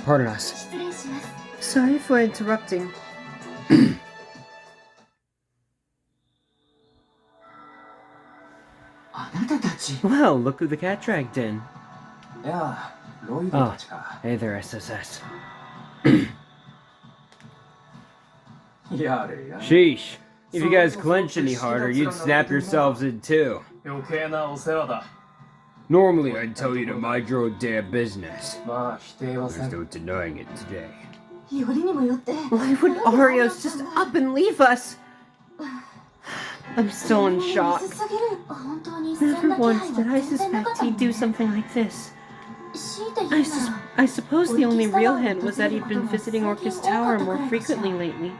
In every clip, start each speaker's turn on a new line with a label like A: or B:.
A: Pardon us.
B: Sorry for interrupting. Well, look who the cat dragged in. Oh, hey there, SSS. Sheesh. If you guys clenched any harder, you'd snap yourselves in too.
A: Normally I'd tell you to mind your own damn business. There's no denying it today.
B: Why would Oreos just up and leave us? I'm still in shock. Never once did I suspect he'd do something like this. I suppose the only real hint was that he'd been visiting Orcus Tower more frequently lately.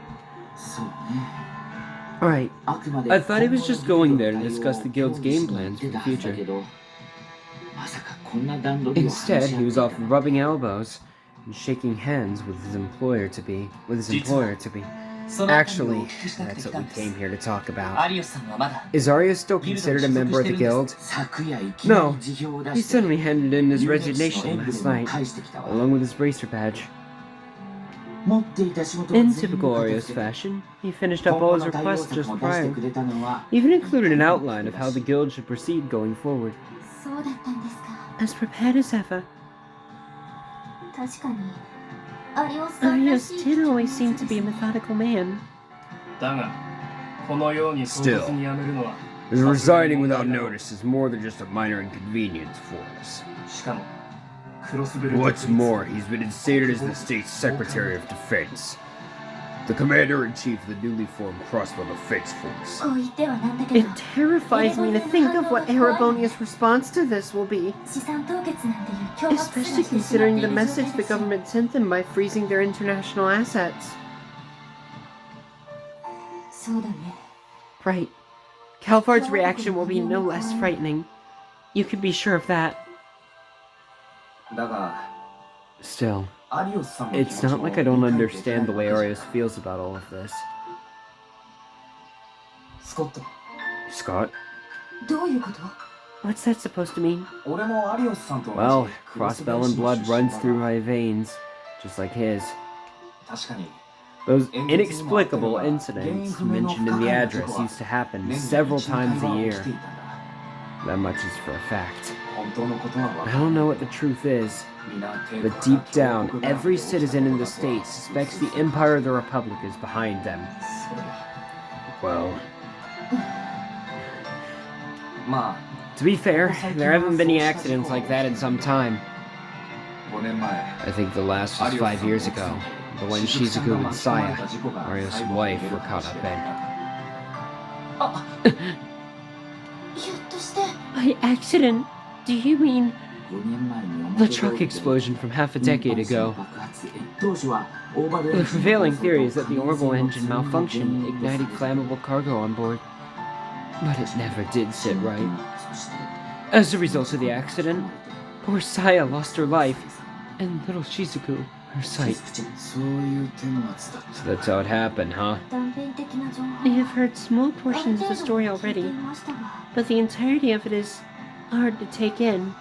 B: Right.
A: I thought he was just going there to discuss the guild's game plans for the future. Instead, he was off rubbing elbows and shaking hands with his employer-to-be. Actually, that's what we came here to talk about. Is Arya still considered a member of the guild? No, he suddenly handed in his resignation last night, along with his bracer badge.
B: In typical Oreos fashion, he finished up all his requests just prior. Even included an outline of how the guild should proceed going forward. As prepared as ever. Arios did always seem to be a methodical man.
A: Still, his resigning without notice is more than just a minor inconvenience for us. What's more, he's been instated as the state's Secretary of Defense, the Commander-in-Chief of the newly formed Crossbow Defense Force.
B: It terrifies me to think of what Erebonia's response to this will be. Especially considering the message the government sent them by freezing their international assets. Right. Calvard's reaction will be no less frightening. You can be sure of that.
A: Still, it's not like I don't understand the way Arios feels about all of this. Scott?
B: What's that supposed to mean?
A: Well, Crossbell and blood runs through my veins, just like his. Those inexplicable incidents mentioned in the address used to happen several times a year. That much is for a fact. I don't know what the truth is, but deep down, every citizen in the state suspects the Empire of the Republic is behind them. Well, to be fair, there haven't been any accidents like that in some time. I think the last was 5 years ago, the one Shizuku and Saya, Mario's wife, were caught up in.
B: By accident? Do you mean
A: the truck explosion from half a decade ago? The prevailing theory is that the orbital engine malfunctioned, igniting flammable cargo on board. But it never did sit right. As a result of the accident, poor Saya lost her life, and little Shizuku her sight. So that's how it happened, huh?
B: I have heard small portions of the story already, but the entirety of it is hard to take in.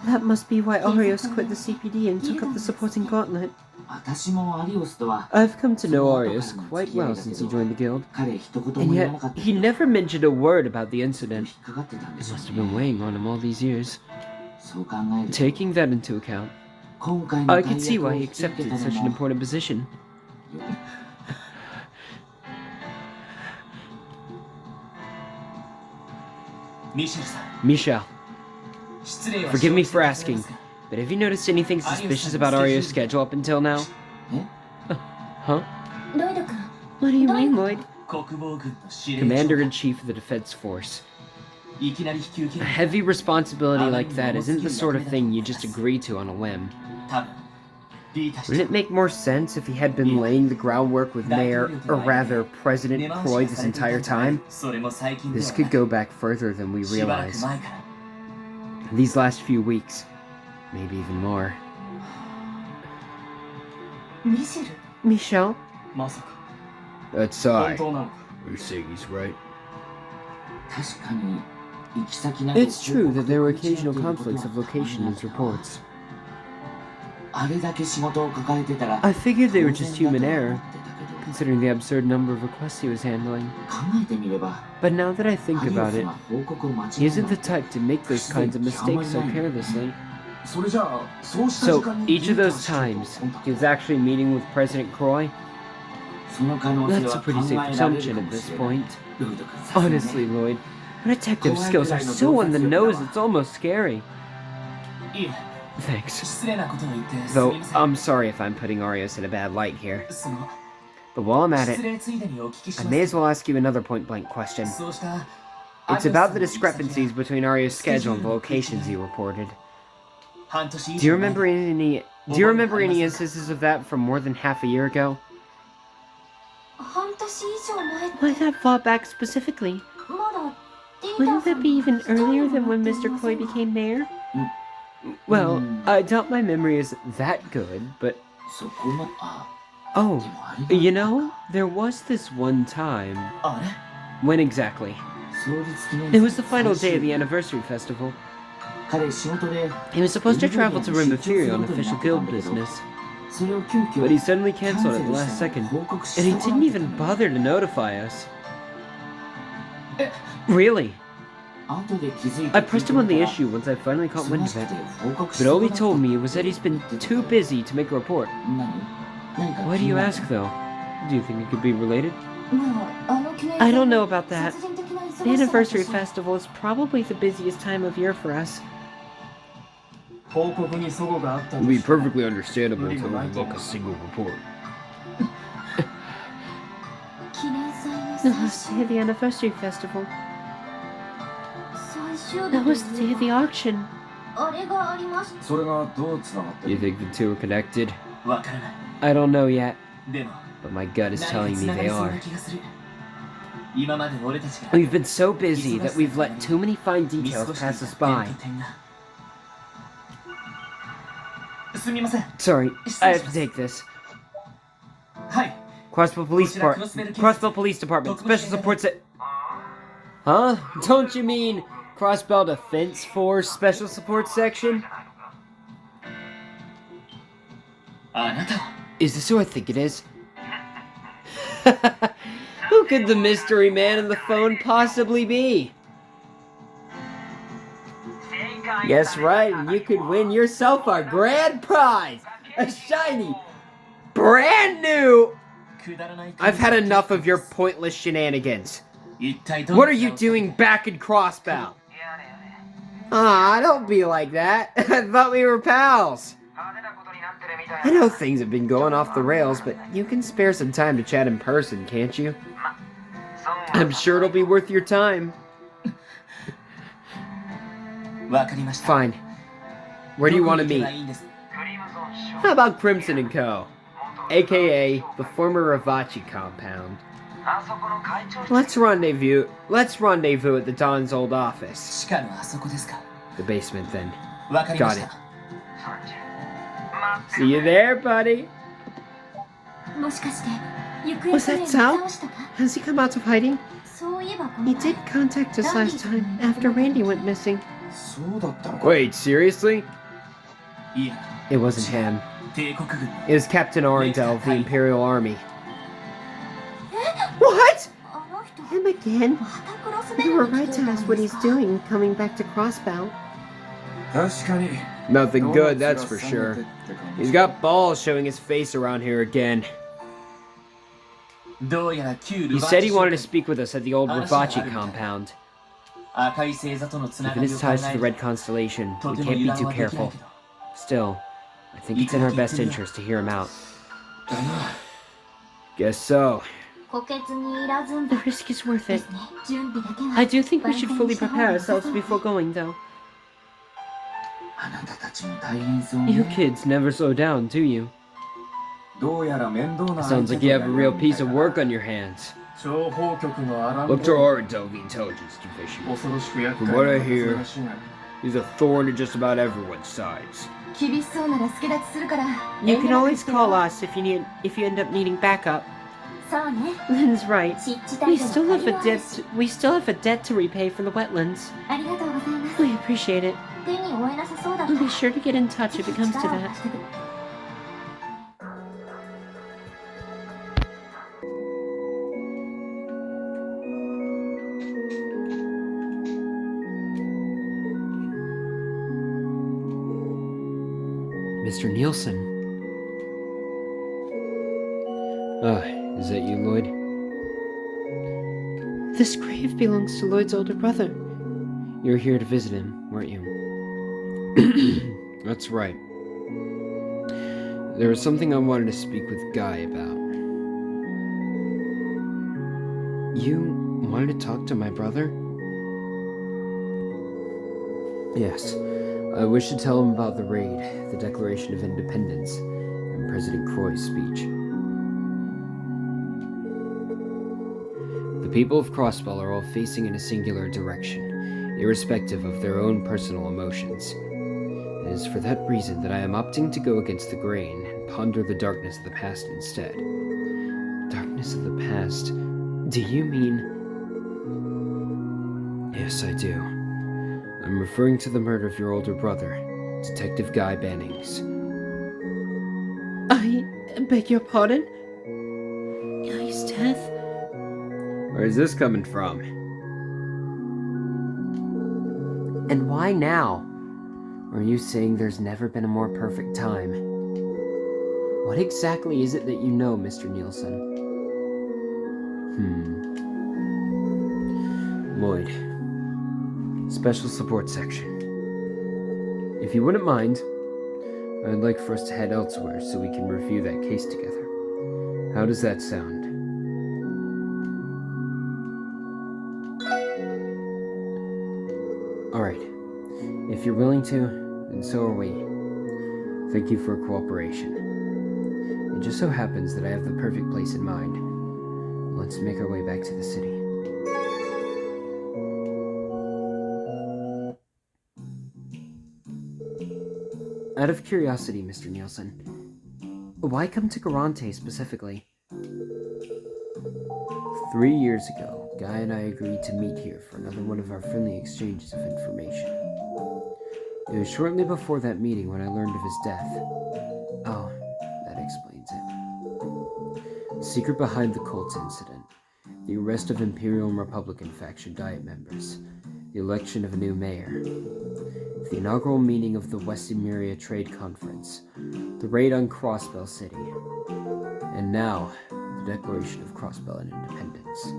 B: That must be why Arios quit the CPD and took up the supporting gauntlet. I've come to know Arios quite well since he joined the guild, and yet he never mentioned a word about the incident. It must have been weighing on him all these years. Taking that into account, I can see why he accepted such an important position. Michel, forgive me for asking, but have you noticed anything suspicious about Arios' schedule up until now? Huh? What do you mean, Lloyd?
A: Commander-in-Chief of the Defense Force. A heavy responsibility like that isn't the sort of thing you just agree to on a whim. Wouldn't it make more sense if he had been laying the groundwork with Mayor, or rather, President Croy this entire time? This could go back further than we realize. These last few weeks, maybe even more.
B: Michel?
A: That's Sai. You're saying he's right. It's true that there were occasional conflicts of location in his reports. I figured they were just human error, considering the absurd number of requests he was handling. But now that I think about it, he isn't the type to make those kinds of mistakes so carelessly. So, each of those times, he was actually meeting with President Croy? That's a pretty safe assumption at this point. Honestly, Lloyd, your detective skills are so on the nose it's almost scary. Thanks. Though, I'm sorry if I'm putting Arios in a bad light here. But while I'm at it, I may as well ask you another point-blank question. It's about the discrepancies between Arios' schedule and the locations he reported. Do you remember any instances of that from more than half a year ago?
B: Why that far back specifically? Wouldn't that be even earlier than when Mr. Croy became mayor?
A: Well, I doubt my memory is that good, but... Oh, you know, there was this one time... When exactly? It was the final day of the anniversary festival. He was supposed to travel to Rim of Fury on official guild business. But he suddenly cancelled at the last second, and he didn't even bother to notify us. Really? I pressed him on the issue once I finally caught wind of it, but all he told me was that he's been too busy to make a report. Why do you ask, though? Do you think it could be related?
B: I don't know about that. The anniversary festival is probably the busiest time of year for us.
A: It would be perfectly understandable to overlook a single report.
B: The last day of the anniversary festival. That was the day of the auction.
A: You think the two are connected? I don't know yet, but my gut is telling me they are. We've been so busy that we've let too many fine details pass us by. Sorry, I have to take this. Crossbow Police Department, Special Support Huh? Don't you mean Crossbow Defense Force Special Support Section? Is this who I think it is? Who could the mystery man on the phone possibly be? Guess right, and you could win yourself our grand prize! A shiny, brand new... I've had enough of your pointless shenanigans. What are you doing back in Crossbow? Ah, don't be like that. I thought we were pals. I know things have been going off the rails, but you can spare some time to chat in person, can't you? I'm sure it'll be worth your time. Fine. Where do you want to meet? How about Crimson & Co., aka the former Ravachi compound. Let's rendezvous at the Don's old office. The basement, then. Got it. See you there, buddy.
B: Was that Sal? Has he come out of hiding? He did contact us last time, after Randy went missing.
A: Wait, seriously? It wasn't him. It was Captain Arundel of the Imperial Army.
B: What? Him again? You were right to ask what he's doing coming back to Crossbow.
A: Nothing good, that's for sure. He's got balls showing his face around here again. He said he wanted to speak with us at the old Ravachi compound. Given his ties to the Red Constellation, we can't be too careful. Still, I think it's in our best interest to hear him out. Guess so.
B: The risk is worth it. I do think we should fully prepare ourselves before going, though.
A: You kids never slow down, do you? Sounds like you have a real piece of work on your hands. Look to Arundel, the intelligence division. From what I hear, he's a thorn to just about everyone's sides.
B: You can always call us if you end up needing backup. Lynn's right. We still have a debt to repay for the wetlands. We appreciate it. I'll be sure to get in touch if it comes to that.
A: Mr. Nielsen. Is that you, Lloyd?
B: This grave belongs to Lloyd's older brother.
A: You were here to visit him, weren't you? That's right. There was something I wanted to speak with Guy about. You wanted to talk to my brother? Yes. I wish to tell him about the raid, the Declaration of Independence, and President Croy's speech. The people of Crossbell are all facing in a singular direction, irrespective of their own personal emotions. It is for that reason that I am opting to go against the grain and ponder the darkness of the past instead. Darkness of the past? Do you mean... Yes, I do. I'm referring to the murder of your older brother, Detective Guy Bannings.
B: I beg your pardon? Guy's death?
A: Where is this coming from? And why now? Are you saying there's never been a more perfect time? What exactly is it that you know, Mr. Nielsen? Lloyd. Special Support Section. If you wouldn't mind, I'd like for us to head elsewhere so we can review that case together. How does that sound? Alright. If you're willing to, then so are we. Thank you for your cooperation. It just so happens that I have the perfect place in mind. Let's make our way back to the city. Out of curiosity, Mr. Nielsen, why come to Garante specifically? 3 years ago, Guy and I agreed to meet here for another one of our friendly exchanges of information. It was shortly before that meeting when I learned of his death. Oh, that explains it. The secret behind the cult incident, the arrest of Imperial and Republican faction Diet members, the election of a new mayor, the inaugural meeting of the West Emeria Trade Conference, the raid on Crossbell City, and now, the Declaration of Crossbell and Independence.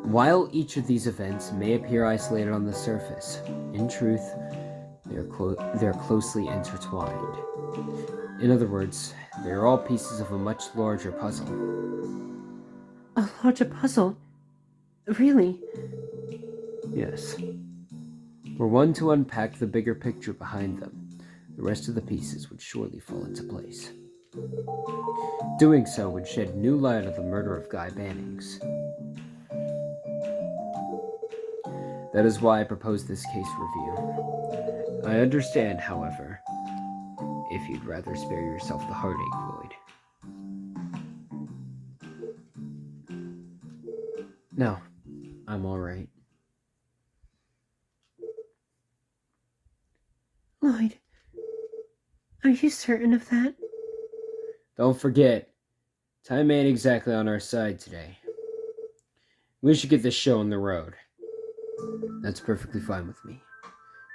A: While each of these events may appear isolated on the surface, in truth, they are closely intertwined. In other words, they are all pieces of a much larger puzzle.
B: A larger puzzle? Really?
A: Yes. Were one to unpack the bigger picture behind them, the rest of the pieces would surely fall into place. Doing so would shed new light on the murder of Guy Bannings. That is why I propose this case review. I understand, however, if you'd rather spare yourself the heartache, Lloyd. No, I'm alright.
B: Lloyd, are you certain of that?
A: Don't forget, time ain't exactly on our side today. We should get this show on the road. That's perfectly fine with me.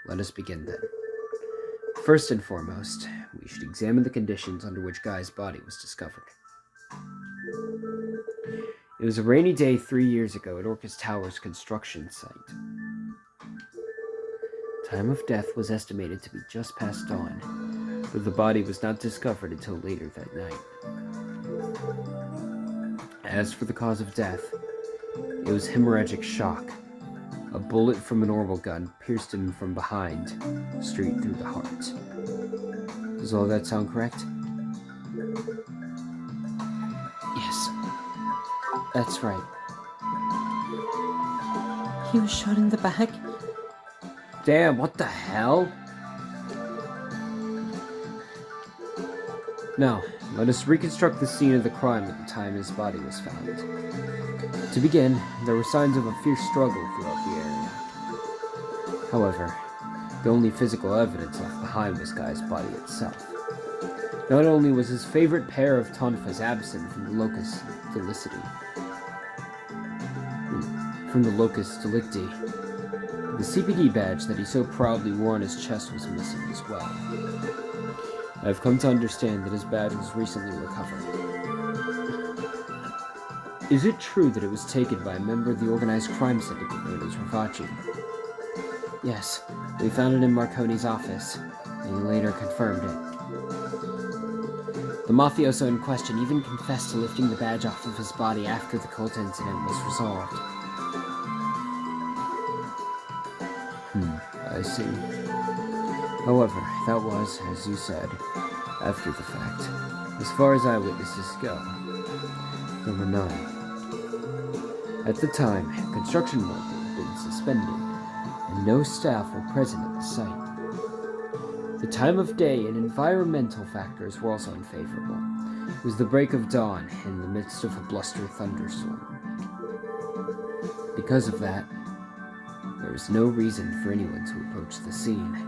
A: Let us begin then. First and foremost, we should examine the conditions under which Guy's body was discovered. It was a rainy day 3 years ago at Orcus Tower's construction site. Time of death was estimated to be just past dawn, though the body was not discovered until later that night. As for the cause of death, it was hemorrhagic shock. A bullet from an orbital gun pierced him from behind, straight through the heart. Does all that sound correct? Yes, that's right.
B: He was shot in the back?
A: Damn, what the hell? No, Let us reconstruct the scene of the crime at the time his body was found. To begin, there were signs of a fierce struggle throughout the area. However, the only physical evidence left behind was Guy's body itself. Not only was his favorite pair of tonfas absent from the locus delicti, the CPD badge that he so proudly wore on his chest was missing as well. I have come to understand that his badge was recently recovered. Is it true that it was taken by a member of the organized crime syndicate known as Ravachi? Yes, we found it in Marconi's office, and he later confirmed it. The mafioso in question even confessed to lifting the badge off of his body after the cult incident was resolved. I see. However, that was, as you said, after the fact. As far as eyewitnesses go, there were none. At the time, construction work had been suspended, and no staff were present at the site. The time of day and environmental factors were also unfavorable. It was the break of dawn in the midst of a blustery thunderstorm. Because of that, there was no reason for anyone to approach the scene,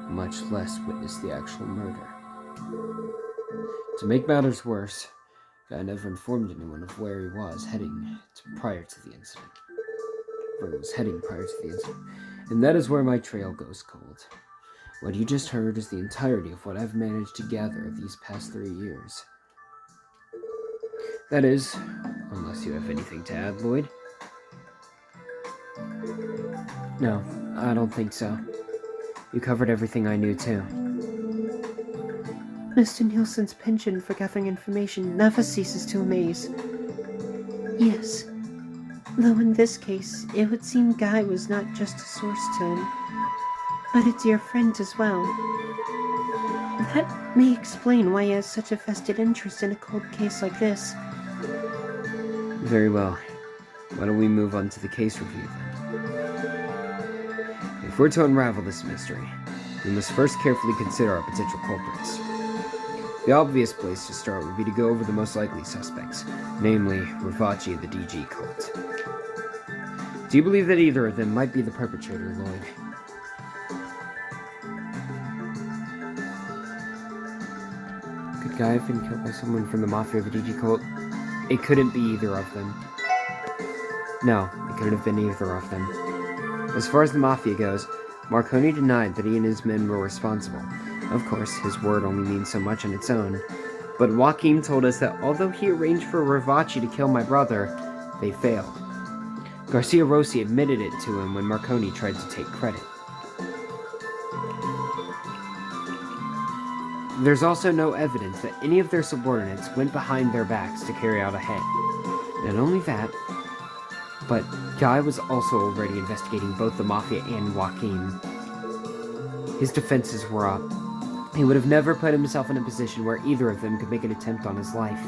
A: much less witness the actual murder. To make matters worse, Guy never informed anyone of where he was heading prior to the incident. And that is where my trail goes cold. What you just heard is the entirety of what I've managed to gather these past 3 years. That is, unless you have anything to add, Lloyd. No, I don't think so. You covered everything I knew, too.
B: Mr. Nielsen's penchant for gathering information never ceases to amaze. Yes, though in this case, it would seem Guy was not just a source to him, but a dear friend as well. That may explain why he has such a vested interest in a cold case like this.
A: Very well. Why don't we move on to the case review, then? If we're to unravel this mystery, we must first carefully consider our potential culprits. The obvious place to start would be to go over the most likely suspects, namely Ravachi and the DG cult. Do you believe that either of them might be the perpetrator, Lloyd? Could Guy have been killed by someone from the Mafia of the DG cult? It couldn't be either of them. No, it couldn't have been either of them. As far as the Mafia goes, Marconi denied that he and his men were responsible. Of course, his word only means so much on its own. But Joaquin told us that although he arranged for Ravachi to kill my brother, they failed. Garcia Rossi admitted it to him when Marconi tried to take credit. There's also no evidence that any of their subordinates went behind their backs to carry out a hit. Not only that, but Guy was also already investigating both the Mafia and Joaquin. His defenses were up. He would have never put himself in a position where either of them could make an attempt on his life.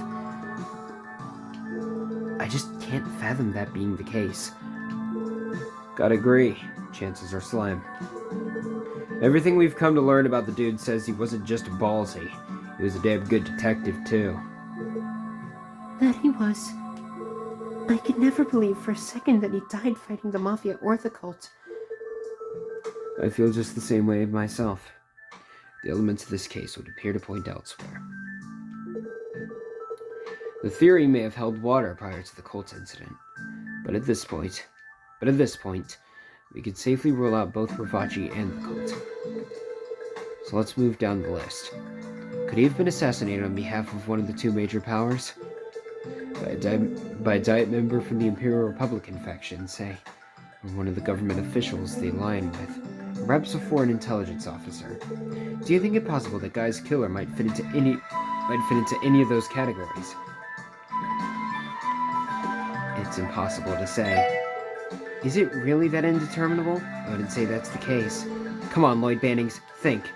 A: I just can't fathom that being the case. Gotta agree, chances are slim. Everything we've come to learn about the dude says he wasn't just ballsy, he was a damn good detective too.
B: That he was. I could never believe for a second that he died fighting the Mafia or the cult.
A: I feel just the same way myself. The elements of this case would appear to point elsewhere. The theory may have held water prior to the cult incident, but at this point, we could safely rule out both Ravachi and the cult. So let's move down the list. Could he have been assassinated on behalf of one of the two major powers? By a diet member from the Imperial Republican faction, say, or one of the government officials they align with, or perhaps a foreign intelligence officer. Do you think it possible that Guy's killer might fit into any of those categories? It's impossible to say. Is it really that indeterminable? I wouldn't say that's the case. Come on, Lloyd Bannings, think.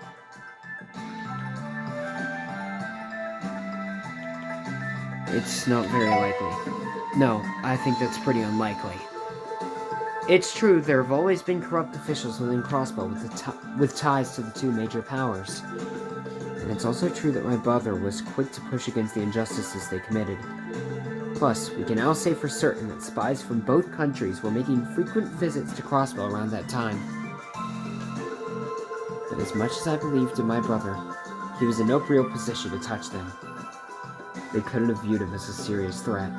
A: It's not very likely. No, I think that's pretty unlikely. It's true, there have always been corrupt officials within Crossbow with ties to the two major powers. And it's also true that my brother was quick to push against the injustices they committed. Plus, we can now say for certain that spies from both countries were making frequent visits to Crossbell around that time. But as much as I believed in my brother, he was in no real position to touch them. They couldn't have viewed him as a serious threat.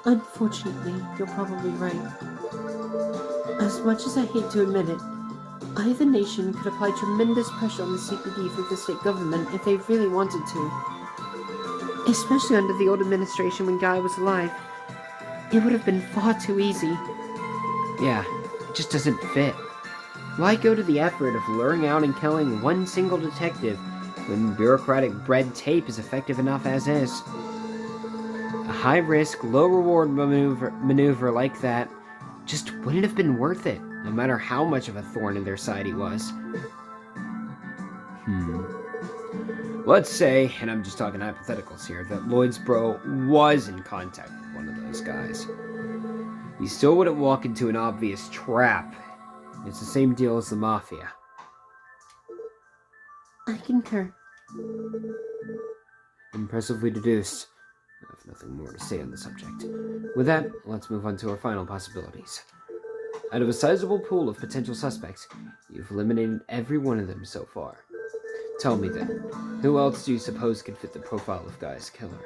B: Unfortunately, you're probably right. As much as I hate to admit it, either nation could apply tremendous pressure on the CPD through the state government if they really wanted to. Especially under the old administration when Guy was alive. It would have been far too easy.
A: Yeah, it just doesn't fit. Why go to the effort of luring out and killing one single detective when bureaucratic red tape is effective enough as is? A high-risk, low-reward maneuver like that just wouldn't have been worth it, no matter how much of a thorn in their side he was. Let's say, and I'm just talking hypotheticals here, that Lloyd's bro was in contact with one of those guys. He still wouldn't walk into an obvious trap. It's the same deal as the Mafia.
B: I concur.
A: Impressively deduced. I have nothing more to say on the subject. With that, let's move on to our final possibilities. Out of a sizable pool of potential suspects, you've eliminated every one of them so far. Tell me then, who else do you suppose could fit the profile of Guy's killer?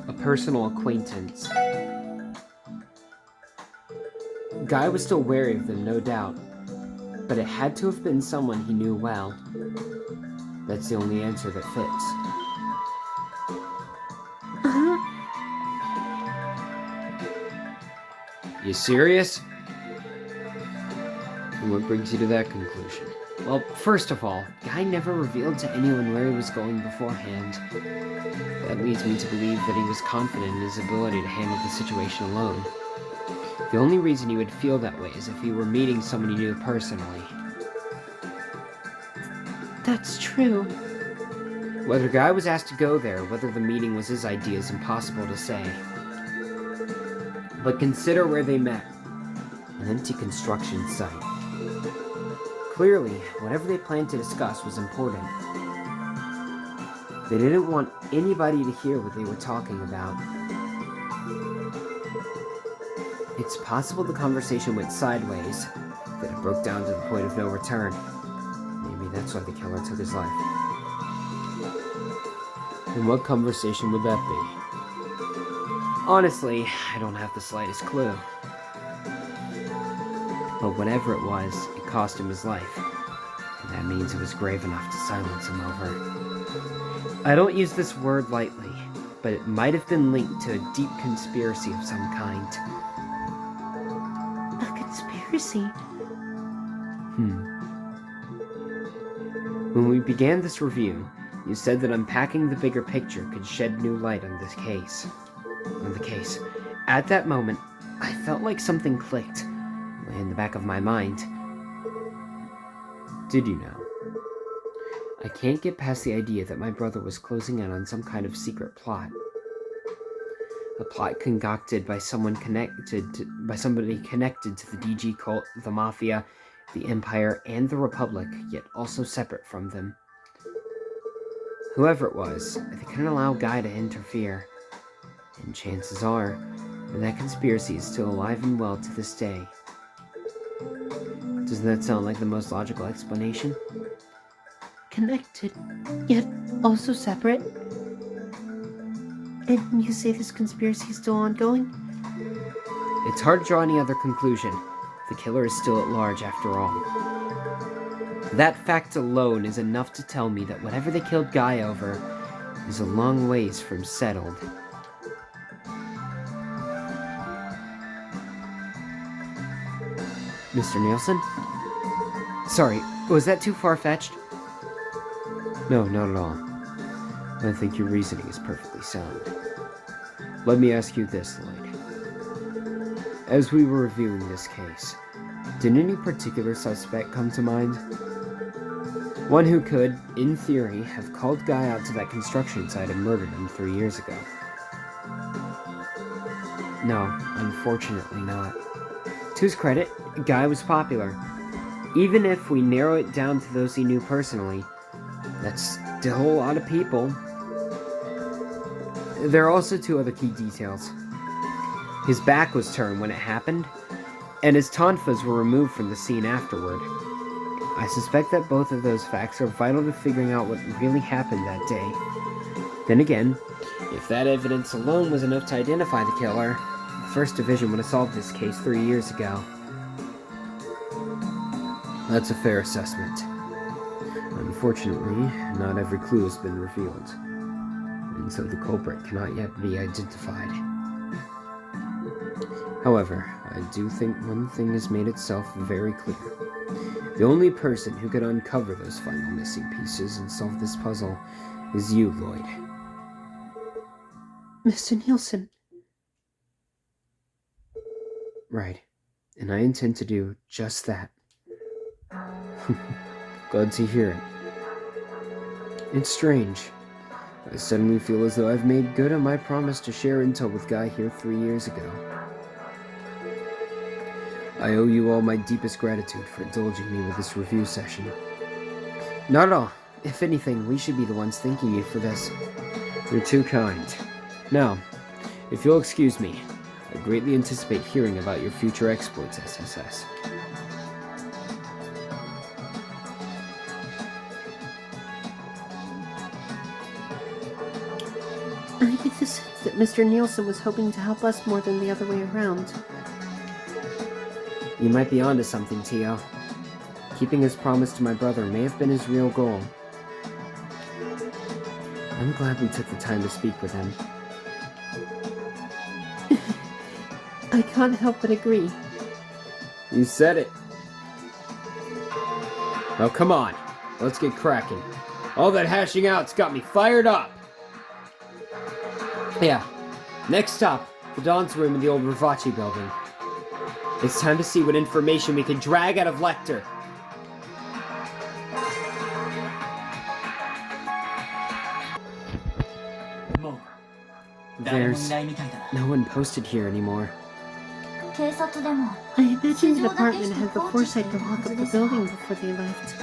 A: A personal acquaintance. Guy was still wary of them, no doubt, but it had to have been someone he knew well. That's the only answer that fits. You serious? And what brings you to that conclusion? Well, first of all, Guy never revealed to anyone where he was going beforehand. That leads me to believe that he was confident in his ability to handle the situation alone. The only reason he would feel that way is if he were meeting someone he knew personally.
B: That's true.
A: Whether Guy was asked to go there, whether the meeting was his idea is impossible to say. But consider where they met. An empty construction site. Clearly, whatever they planned to discuss was important. They didn't want anybody to hear what they were talking about. It's possible the conversation went sideways, that it broke down to the point of no return. Maybe that's why the killer took his life. And what conversation would that be? Honestly, I don't have the slightest clue. But whatever it was, it cost him his life. And that means it was grave enough to silence him over. I don't use this word lightly, but it might have been linked to a deep conspiracy of some kind.
B: A conspiracy?
A: When we began this review, you said that unpacking the bigger picture could shed new light on this case. At that moment, I felt like something clicked in the back of my mind. Did you know? I can't get past the idea that my brother was closing in on some kind of secret plot. A plot concocted by somebody connected to the DG cult, the Mafia, the Empire, and the Republic, yet also separate from them. Whoever it was, they couldn't allow Guy to interfere. And chances are, that conspiracy is still alive and well to this day. Doesn't that sound like the most logical explanation?
B: Connected, yet also separate? And you say this conspiracy is still ongoing?
A: It's hard to draw any other conclusion. The killer is still at large after all. That fact alone is enough to tell me that whatever they killed Guy over is a long ways from settled. Mr. Nielsen? Sorry, was that too far-fetched? No, not at all. I think your reasoning is perfectly sound. Let me ask you this, Lloyd. As we were reviewing this case, did any particular suspect come to mind? One who could, in theory, have called Guy out to that construction site and murdered him 3 years ago. No, unfortunately not. To his credit, Guy was popular. Even if we narrow it down to those he knew personally, that's still a lot of people. There are also two other key details. His back was turned when it happened, and his tonfas were removed from the scene afterward. I suspect that both of those facts are vital to figuring out what really happened that day. Then again, if that evidence alone was enough to identify the killer, the 1st Division would have solved this case 3 years ago. That's a fair assessment. Unfortunately, not every clue has been revealed, and so the culprit cannot yet be identified. However, I do think one thing has made itself very clear. The only person who could uncover those final missing pieces and solve this puzzle is you, Lloyd.
B: Mr. Nielsen.
A: Right. And I intend to do just that. Glad to hear it. It's strange. I suddenly feel as though I've made good on my promise to share intel with Guy here 3 years ago. I owe you all my deepest gratitude for indulging me with this review session. Not at all. If anything, we should be the ones thanking you for this. You're too kind. Now, if you'll excuse me, I greatly anticipate hearing about your future exploits, SSS.
B: I get the sense that Mr. Nielsen was hoping to help us more than the other way around.
A: You might be onto something, Tio. Keeping his promise to my brother may have been his real goal. I'm glad we took the time to speak with him.
B: I can't help but agree.
A: You said it. Now come on, let's get cracking. All that hashing out's got me fired up. Yeah, next stop, the Don's room in the old Ravachi building. It's time to see what information we can drag out of Lecter. There's no one posted here anymore.
B: I imagine the department had the foresight to lock up the building before they left.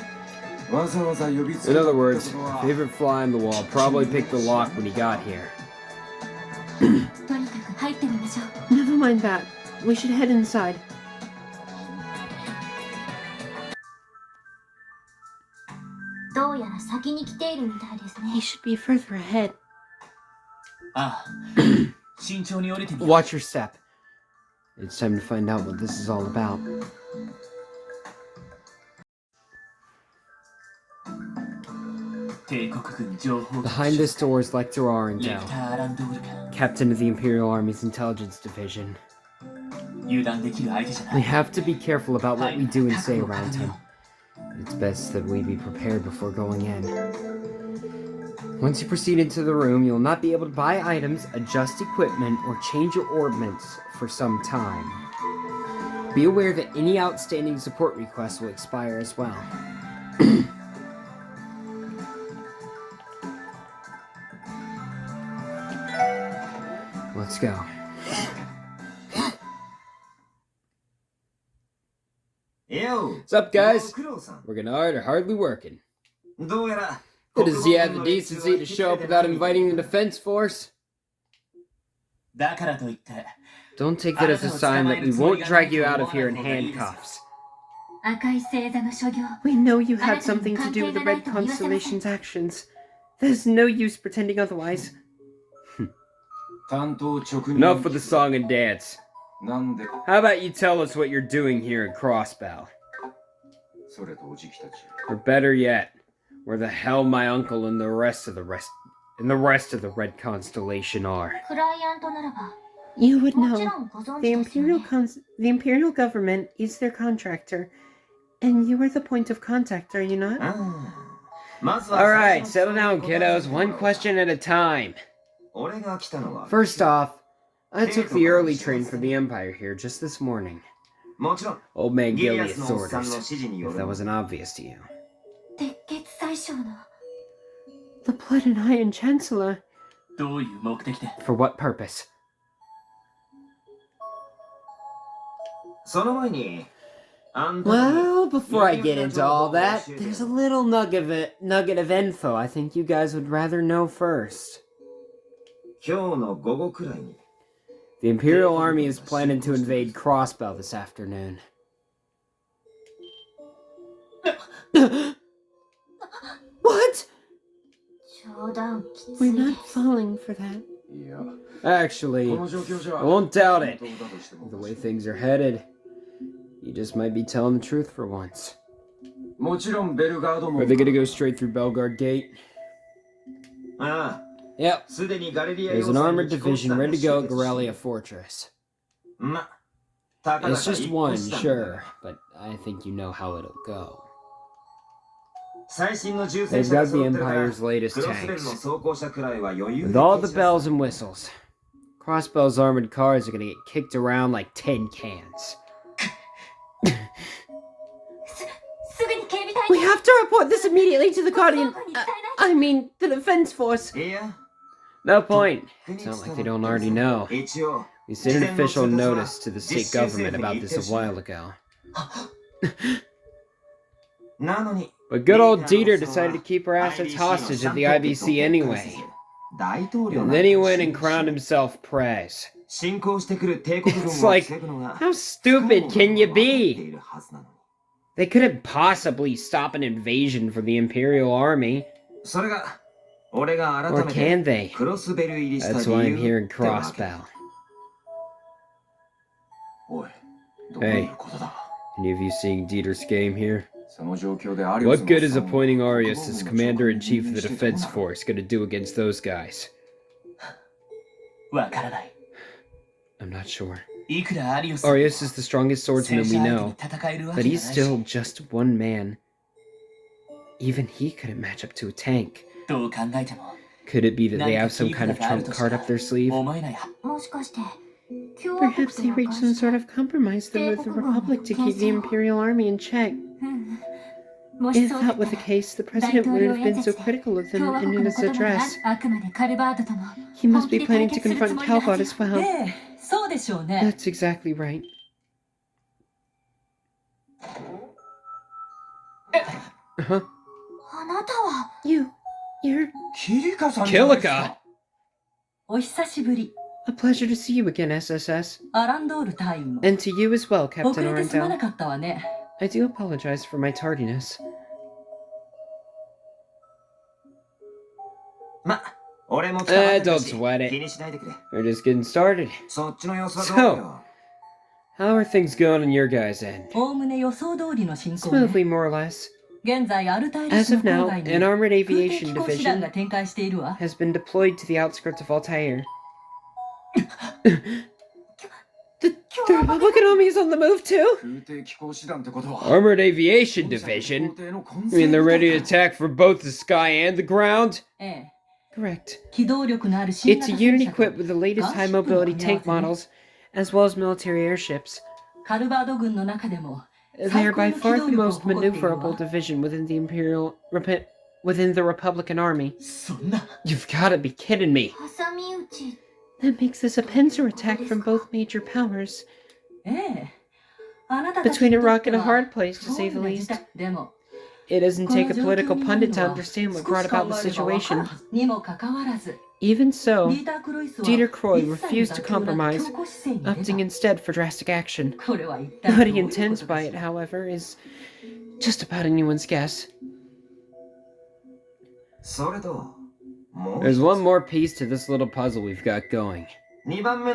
A: In other words, favorite fly on the wall probably picked the lock when he got here.
B: Never mind that. We should head inside. He should be further ahead.
A: Watch your step. It's time to find out what this is all about. Behind this door is Lecter Arundel, captain of the Imperial Army's Intelligence Division. We have to be careful about what we do and say around him. It's best that we be prepared before going in. Once you proceed into the room, you'll not be able to buy items, adjust equipment, or change your orbits for some time. Be aware that any outstanding support requests will expire as well. Let's go. What's up, guys? Working hard or hardly working? Does he have the decency to show up without inviting the defense force? Don't take that as a sign that we won't drag you out of here in handcuffs.
B: We know you had something to do with the Red Constellation's actions. There's no use pretending otherwise.
A: Enough with the song and dance. How about you tell us what you're doing here in Crossbell? Or better yet, where the hell my uncle and the rest of the Red Constellation are.
B: You would know. The Imperial government is their contractor, and you are the point of contact, are you not?
A: Alright, settle down, kiddos. One question at a time. First off, I took the early train for the Empire here just this morning. Old man Gilead's orders, if that wasn't obvious to you.
B: The Blood and Iron Chancellor.
A: For what purpose? Well, before I get into all that, there's a little nugget of info I think you guys would rather know first. The Imperial Army is planning to invade Crossbell this afternoon. What?
B: We're not falling for that.
A: Actually, I won't doubt it. The way things are headed, you just might be telling the truth for once. Are they gonna go straight through Belgard Gate? Yep. There's an armored division ready to go at Gorelia Fortress. It's just one, sure, but I think you know how it'll go. They've got the Empire's latest tanks, with all the bells and whistles. Crossbell's armored cars are gonna get kicked around like tin cans.
B: We have to report this immediately to the Guardian. The Defense Force.
A: No point. It's not like they don't already know. We sent an official notice to the state government about this a while ago. But good old Dieter decided to keep her assets hostage at the IBC anyway. And then he went and crowned himself Prez. It's like, how stupid can you be? They couldn't possibly stop an invasion from the Imperial Army. Or can they? That's why I'm here in Crossbell. Hey, any of you seeing Dieter's game here? What good is appointing Arius as Commander-in-Chief of the Defense Force gonna do against those guys? I'm not sure. Arius is the strongest swordsman we know, but he's still just one man. Even he couldn't match up to a tank. Could it be that they have some kind of trump card up their sleeve?
B: Perhaps they reached some sort of compromise with the Republic to keep the Imperial Army in check. If that were the case, the President wouldn't have been so critical of them in his address. He must be planning to confront Calvard as well.
A: That's exactly right. Huh?
B: You're...
A: Kilika!
B: A pleasure to see you again, SSS. And to you as well, Captain Arundel. I do apologize for my tardiness.
A: Don't sweat it. We're just getting started. So, how are things going on your guys' end?
B: Smoothly, more or less.
A: As of now, an armored aviation division has been deployed to the outskirts of Altair.
B: The Republican army is on the move too?
A: Armored aviation division? You mean they're ready to attack from both the sky and the ground?
B: Correct. It's a unit equipped with the latest high-mobility tank models, as well as military airships. They are by far the most maneuverable division within the Republican Army.
A: You've gotta be kidding me.
B: That makes this a pincer attack from both major powers. Between a rock and a hard place, to say the least. It doesn't take a political pundit to understand what brought about the situation. Even so, Dieter Croy refused to compromise, opting instead for drastic action. What he intends by it, however, is just about anyone's guess.
A: There's one more piece to this little puzzle we've got going.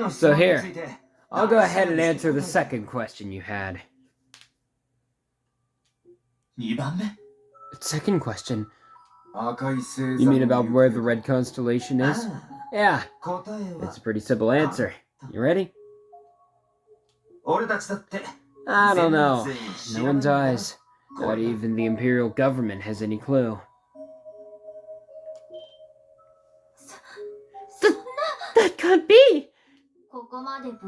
A: So here, I'll go ahead and answer the second question you had. Second question? You mean about where the red constellation is? Yeah, it's a pretty simple answer. You ready? I don't know. No one does. Not even the Imperial government has any clue.
B: That can't be!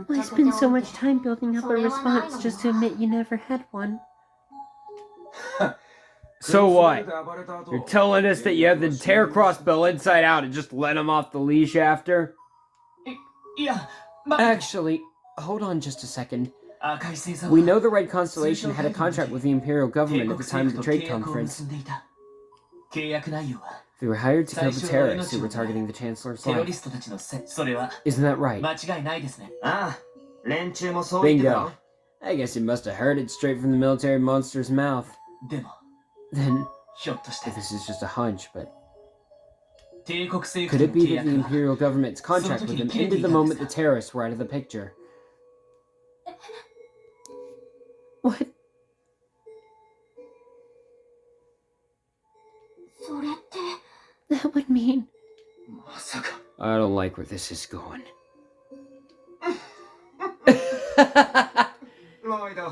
B: Why spend so much time building up a response just to admit you never had one?
A: So what? You're telling us that you have the entire Crossbell inside out and just let him off the leash after? Actually, hold on just a second. We know the Red Constellation had a contract with the Imperial government at the time of the trade conference. They were hired to kill the terrorists who were targeting the Chancellor's life. Isn't that right? Bingo. I guess he must have heard it straight from the military monster's mouth. Then, this is just a hunch, but... could it be that the Imperial government's contract with them ended the moment the terrorists were out of the picture?
B: What? That would mean...
A: I don't like where this is going.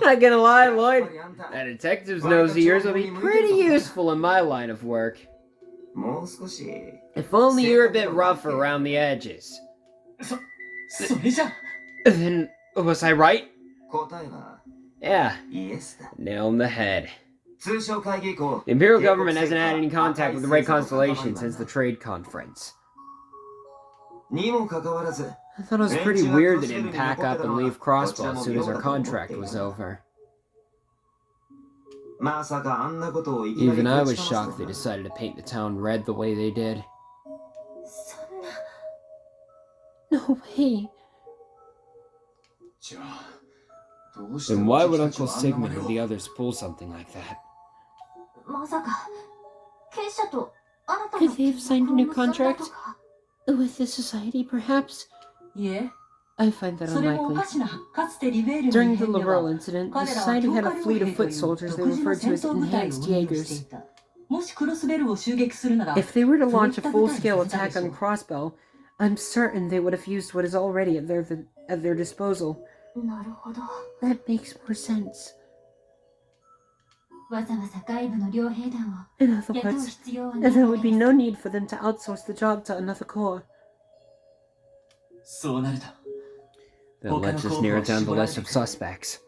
A: Not gonna lie, Lloyd. That detective's nose of yours will be pretty useful in my line of work. If only you were a bit rough around the edges. Then, was I right? Yeah. Nail on the head. The Imperial government hasn't had any contact with the Red Constellation since the trade conference. I thought it was pretty weird they didn't pack up and leave Crossbow as soon as our contract was over. Even I was shocked they decided to paint the town red the way they did.
B: No way.
A: Then why would Uncle Sigmund or the others pull something like that?
B: Could they have signed a new contract? With the society, perhaps?
C: Yeah.
B: I find that unlikely. During the Liberal incident, the society had a fleet of foot soldiers they referred to as enhanced Jaegers. If they were to launch a full-scale attack on Crossbell, I'm certain they would have used what is already at their disposal. That makes more sense. In other words, there would be no need for them to outsource the job to another corps.
A: Then let's just narrow down the list of suspects.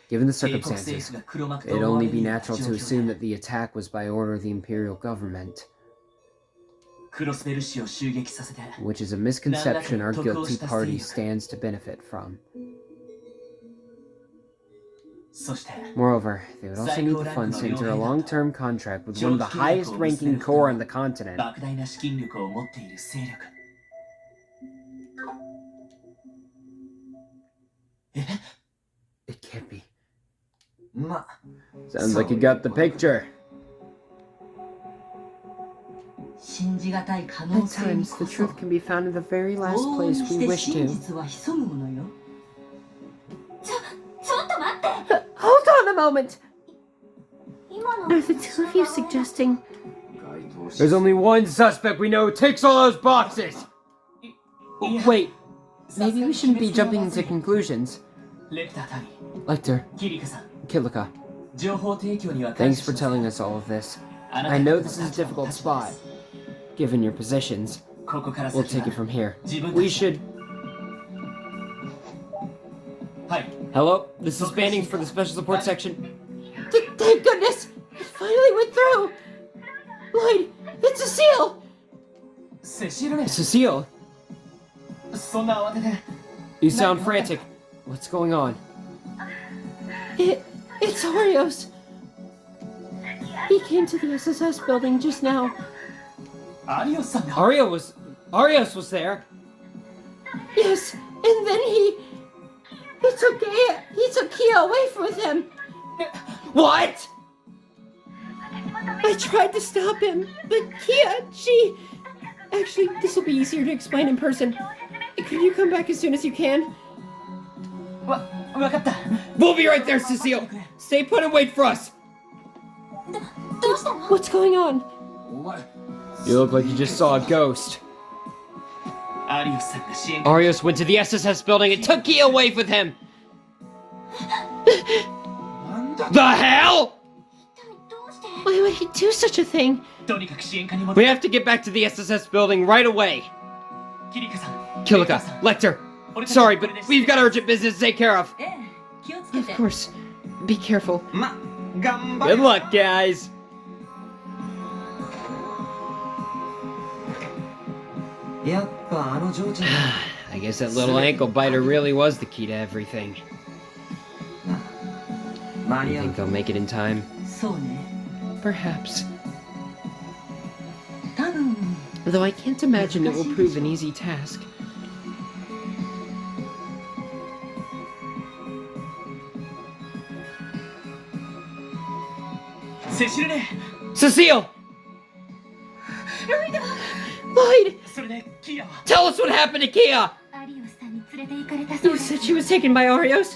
A: Given the circumstances, it'd only be natural to assume that the attack was by order of the Imperial government. Which is a misconception our guilty party stands to benefit from. Moreover, they would also need the funds to enter a long-term contract with one of the highest-ranking corps on the continent. It can't be. Sounds like you got the picture.
B: At times, the truth can be found in the very last place we wish to. Hold on a moment! Are the two of you suggesting...
A: There's only one suspect we know who ticks all those boxes! Wait, maybe we shouldn't be jumping into conclusions. Lecter, Kilika, thanks for telling us all of this. I know this is a difficult spot, given your positions. We'll take it from here. We should... Hello, this is Banning for the Special Support Section.
B: Thank goodness! It finally went through! Lloyd, it's a seal!
A: It's a seal? You sound frantic. What's going on?
B: It's Arios. He came to the SSS building just now.
A: Arios was there?
B: Yes, and then he took Kia away from him.
A: What?
B: I tried to stop him, but Kia, she... Actually, this will be easier to explain in person. Could you come back as soon as you can?
A: We'll be right there, Cecile! Stay put and wait for us!
B: What's going on?
A: You look like you just saw a ghost. Arios went to the SSS building and took Kia away with him! The hell?!
B: Why would he do such a thing?
A: We have to get back to the SSS building right away! Kilika, Lecter, sorry, but we've got urgent business to take care of.
B: Of course. Be careful.
A: Good luck, guys. I guess that little ankle biter really was the key to everything. You think they'll make it in time? Perhaps. Though I can't imagine it will prove an easy task. Cecile! Lloyd! Tell us what happened to Kia! You said she was taken by Arios?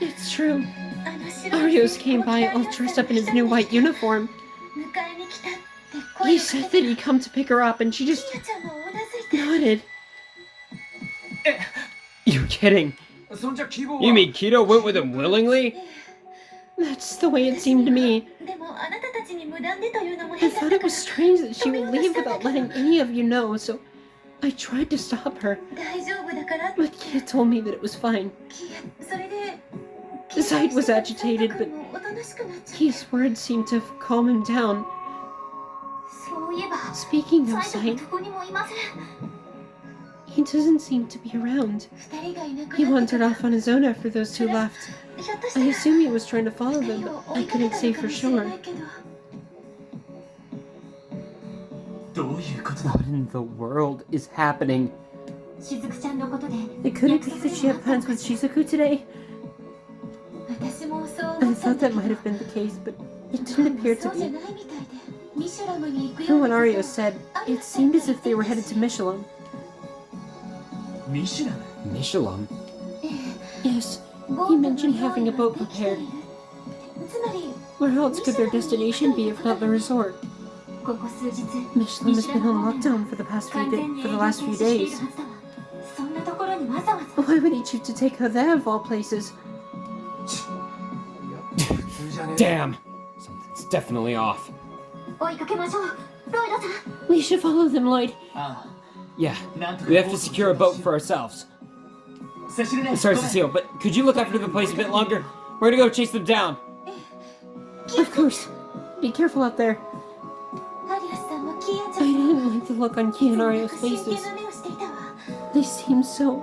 A: It's true. Arios came by all dressed up in his new white uniform. He said that he'd come to pick her up and she just nodded. You're kidding. You mean Kido went with him willingly? That's the way it seemed to me. I thought it was strange that she would leave without letting any of you know, so I tried to stop her. But Kia told me that it was fine. Zaid was agitated, but Kia's words seemed to calm him down. Speaking of Zaid, he doesn't seem to be around. He wandered off on his own after those two left. I assume he was trying to follow them, but I couldn't say for sure. What in the world is happening? It couldn't be that she had plans with Shizuku today. I thought that might have been the case, but it didn't appear to be. From what Ario said, it seemed as if they were headed to Michelin. Michelin? Yes, he mentioned having a boat prepared. Where else could their destination be if not the resort? Michelin has been on lockdown for the last few days. Why would he choose to take her there of all places? Damn! Something's definitely off. We should follow them, Lloyd. Yeah, we have to secure a boat for ourselves. Sorry, Cecile, but could you look after the place a bit longer? We're gonna go chase them down. Of course. Be careful out there. I didn't like the look on Kia and Ario's faces. They seem so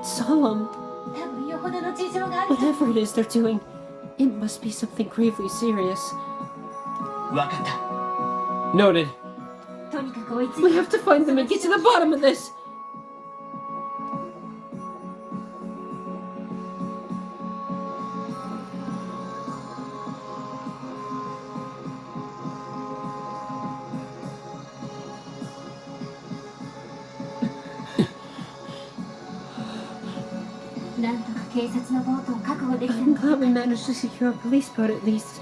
A: solemn. Whatever it is they're doing, it must be something gravely serious. Noted. We have to find them and get to the bottom of this! I'm glad we managed to secure a police boat at least.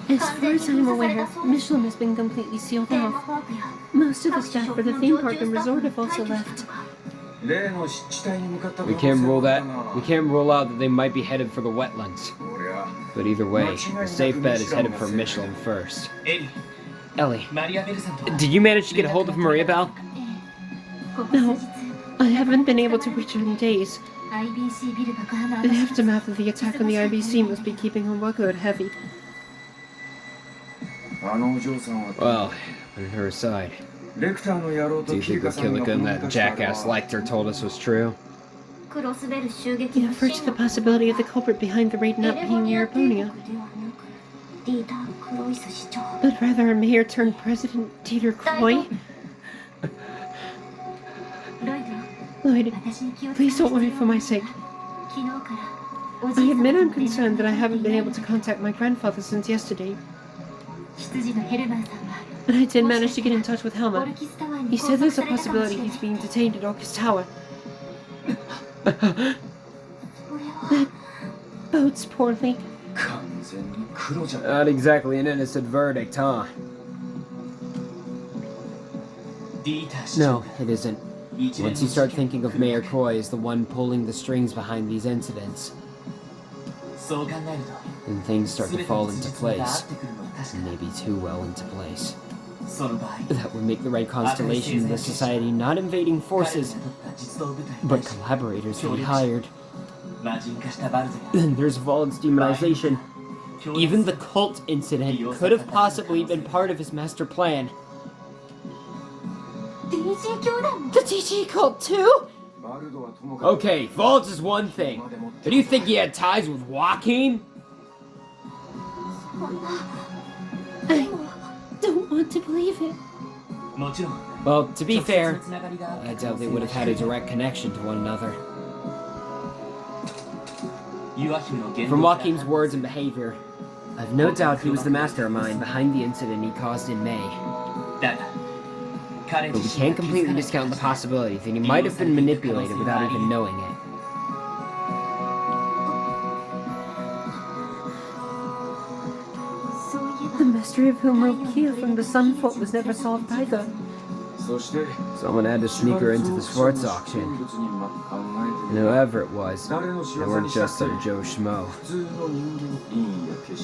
A: As far as I'm aware, Michelin has been completely sealed off. Most of the staff for the theme park and resort have also left. We can't rule out that they might be headed for the wetlands. But either way, the safe bet is headed for Michelin first. Ellie, did you manage to get a hold of Maria Bell? No, I haven't been able to reach her in days. The aftermath of the attack on the IBC must be keeping her workload heavy. Well, on her side, do you think the Killigan that jackass Lecter told us was true? He referred to the possibility of the culprit behind the raid not being Erabonia, but rather a mayor-turned-president, Dieter Croy. Lloyd, please don't worry for my sake. I admit I'm concerned that I haven't been able to contact my grandfather since yesterday. But I did manage to get in touch with Helma. He said there's a possibility he's being detained at Orcus Tower. That bodes poorly. Not exactly an innocent verdict, huh? No, it isn't. Once you start thinking of Mayor Croy as the one pulling the strings behind these incidents, then things start to fall into place. Maybe too well into place. That would make the right constellation in the society not invading forces, but collaborators to be hired. Then there's Valen's demonization. Even the cult incident could have possibly been part of his master plan.
B: The DG cult too?
A: Okay, faults is one thing. But do you think he had ties with Joaquin?
B: I don't want to believe it.
A: Well, to be fair, I doubt they would have had a direct connection to one another. From Joaquin's words and behavior, I've no doubt he was the mastermind behind the incident he caused in May. But we can't completely discount the possibility that he might have been manipulated without even knowing it.
B: The mystery of who moved Kia from the Sunfoot was never solved either.
A: Someone had to sneak her into the sports auction. And whoever it was, they weren't just some Joe Schmo.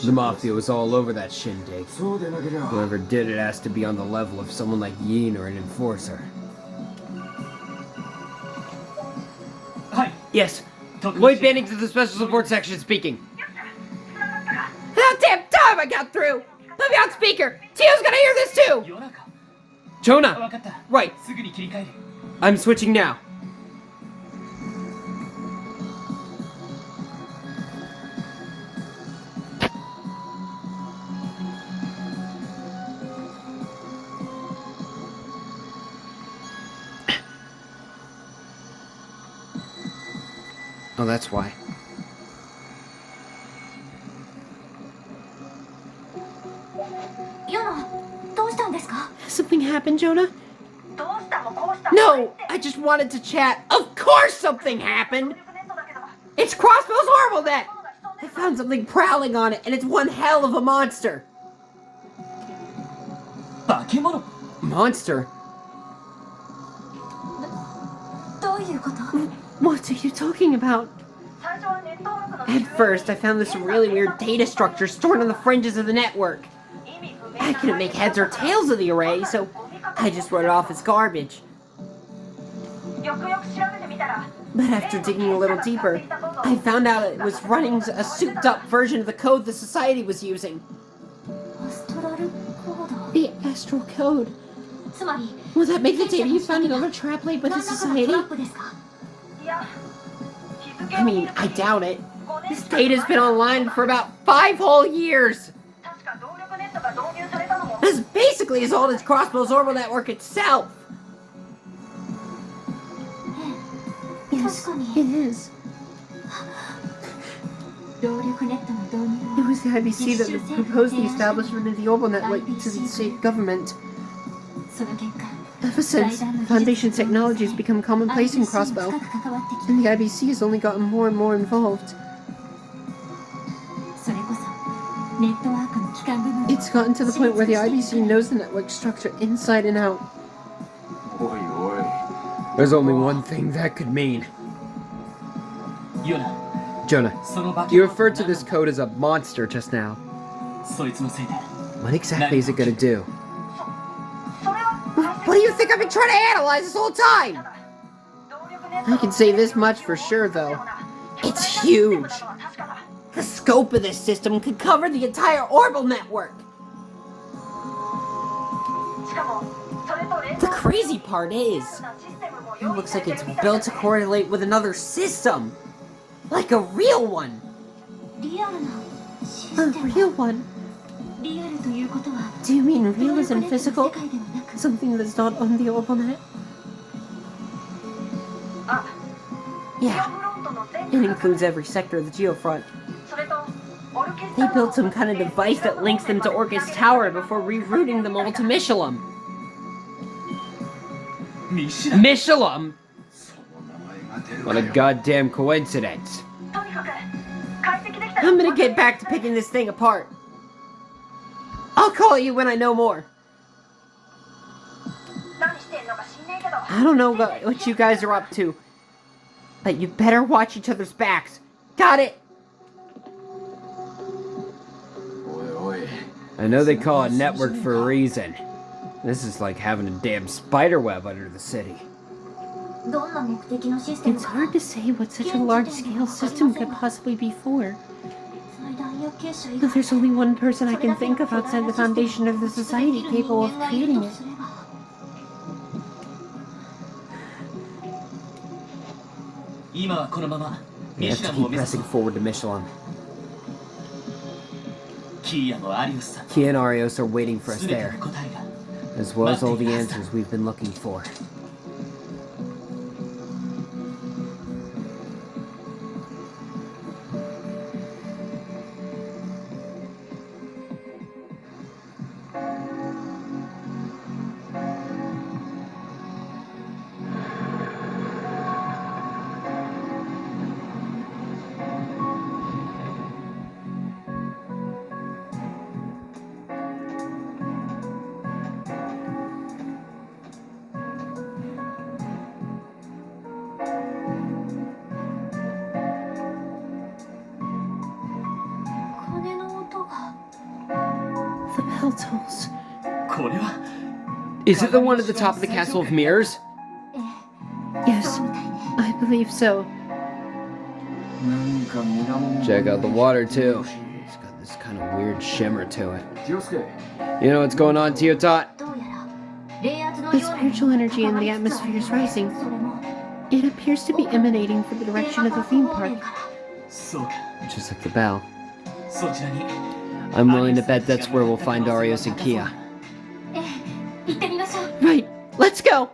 A: The Mafia was all over that shindig. Whoever did it has to be on the level of someone like Yin or an enforcer. Yes, Lloyd Bannings of the Special Support Section speaking.
B: About damn time I got through! Put me on speaker! Tio's gonna hear this too!
A: Jonah! Right. I'm switching now. Oh, that's why.
B: Something happened, Jonah? No! I just wanted to chat. Of course something happened! It's Crossbow's horrible net! I found something prowling on it, and it's one hell of a monster!
A: Monster?
B: What are you talking about? At first, I found this really weird data structure stored on the fringes of the network. I couldn't make heads or tails of the array, so I just wrote it off as garbage. But after digging a little deeper, I found out it was running a souped-up version of the code the Society was using. The Astral Code. Will that make the data you found another trap laid with the Society? I mean, I doubt it. This data's been online for about 5 whole years! That's basically as old as Crossbow's orbital network itself! Yes, it is. It was the IBC that proposed the establishment of the orbital network to the state government. Ever since, Foundation technology has become commonplace in Crossbow, and the IBC has only gotten more and more involved. It's gotten to the point where the IBC knows the network structure inside and out.
A: There's only one thing that could mean. Jonah, you referred to this code as a monster just now. What exactly is it gonna do?
B: What do you think I've been trying to analyze this whole time? I can say this much for sure, though. It's huge. The scope of this system could cover the entire orbital network. The crazy part is, it looks like it's built to correlate with another system. Like a real one. A real one? Do you mean real as in physical? Something that's not on the orbital net? Yeah. It includes every sector of the geofront. They built some kind of device that links them to Orcus Tower before rerouting them all to Michelum.
A: Michelum? What a goddamn coincidence.
B: I'm gonna get back to picking this thing apart. I'll call you when I know more. I don't know what you guys are up to, but you better watch each other's backs. Got it?
A: I know they call it network for a reason. This is like having a damn spider web under the city.
B: It's hard to say what such a large-scale system could possibly be for. But there's only one person I can think of outside the foundation of the Society capable of creating it.
A: We have to keep pressing forward to Michelin. Kia and Arios are waiting for us there, as well as all the answers we've been looking for.
B: The bell tolls.
A: Is it the one at the top of the Castle of Mirrors?
B: Yes, I believe so.
A: Check out the water, too. It's got this kind of weird shimmer to it. You know what's going on, Teotot?
B: The spiritual energy in the atmosphere is rising. It appears to be emanating from the direction of the theme park.
A: Just like the bell. I'm willing to bet that's where we'll find Arios and Kia.
B: Right, let's go!